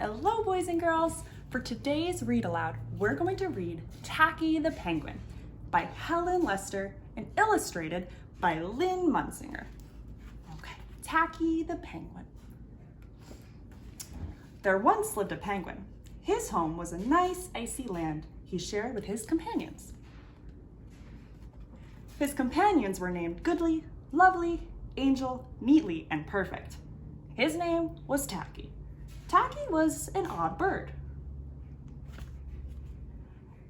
Hello, boys and girls. For today's read aloud, we're going to read Tacky the Penguin by Helen Lester and illustrated by Lynn Munsinger. Okay, Tacky the Penguin. There once lived a penguin. His home was a nice, icy land he shared with his companions. His companions were named Goodly, Lovely, Angel, Neatly, and Perfect. His name was Tacky. Tacky was an odd bird.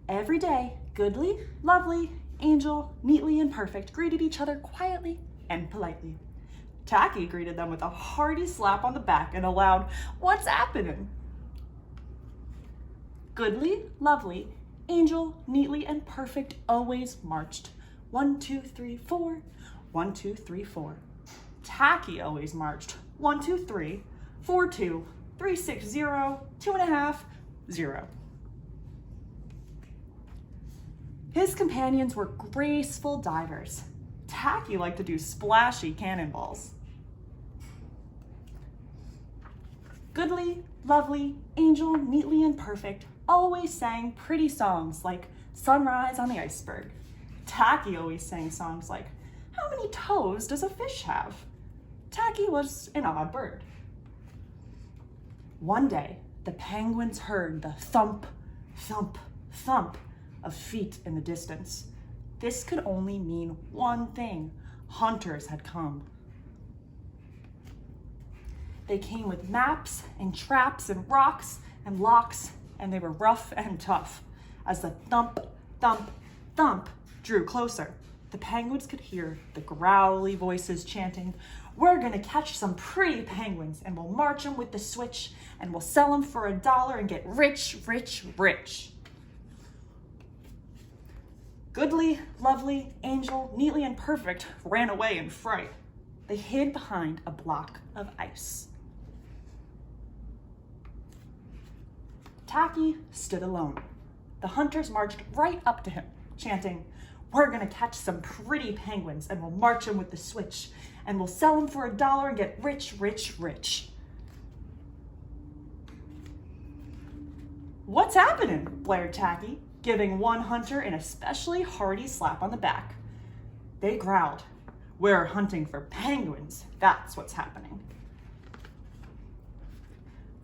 Every day, Goodly, Lovely, Angel, Neatly, and Perfect greeted each other quietly and politely. Tacky greeted them with a hearty slap on the back and a loud, "What's happening?" Goodly, Lovely, Angel, Neatly, and Perfect always marched. 1, 2, 3, 4. 1, 2, 3, 4. Tacky always marched. 1, 2, 3, 4, 2, 3, 6, 0, 2.5, 0. His companions were graceful divers. Tacky liked to do splashy cannonballs. Goodly, Lovely, Angel, Neatly, and Perfect always sang pretty songs like Sunrise on the Iceberg. Tacky always sang songs like, "How many toes does a fish have?" Tacky was an odd bird. One day, the penguins heard the thump, thump, thump of feet in the distance. This could only mean one thing: hunters had come. They came with maps and traps and rocks and locks, and they were rough and tough. As the thump, thump, thump drew closer, the penguins could hear the growly voices chanting, "We're gonna catch some pretty penguins and we'll march them with the switch and we'll sell them for $1 and get rich, rich, rich." Goodly, Lovely, Angel, Neatly, and Perfect ran away in fright. They hid behind a block of ice. Tacky stood alone. The hunters marched right up to him, chanting, "We're gonna catch some pretty penguins and we'll march them with the switch and we'll sell them for $1 and get rich, rich, rich." "What's happening?" blared Tacky, giving one hunter an especially hearty slap on the back. They growled, "We're hunting for penguins, that's what's happening."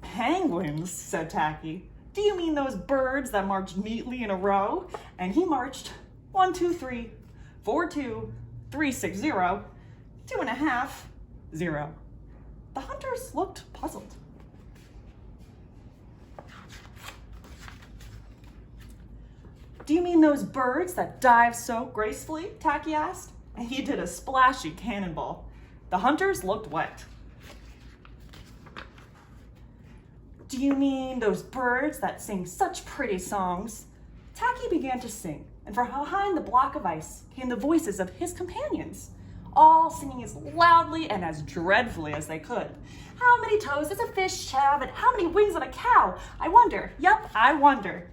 "Penguins?" said Tacky. "Do you mean those birds that march neatly in a row?" And he marched 1, 2, 3, 4, 2, 3, 6, 0, 2.5, 0. The hunters looked puzzled. "Do you mean those birds that dive so gracefully?" Tacky asked, and he did a splashy cannonball. The hunters looked wet. "Do you mean those birds that sing such pretty songs?" Tacky began to sing, and from behind the block of ice came the voices of his companions, all singing as loudly and as dreadfully as they could. "How many toes does a fish have, and how many wings on a cow? I wonder, yep, I wonder."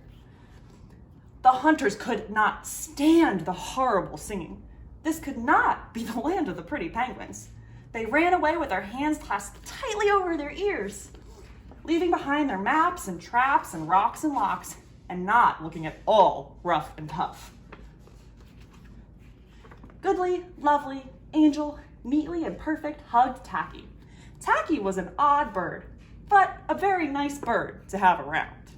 The hunters could not stand the horrible singing. This could not be the land of the pretty penguins. They ran away with their hands clasped tightly over their ears, leaving behind their maps and traps and rocks and locks, and not looking at all rough and tough. Goodly, Lovely, Angel, Neatly, and Perfect hugged Tacky. Tacky was an odd bird, but a very nice bird to have around.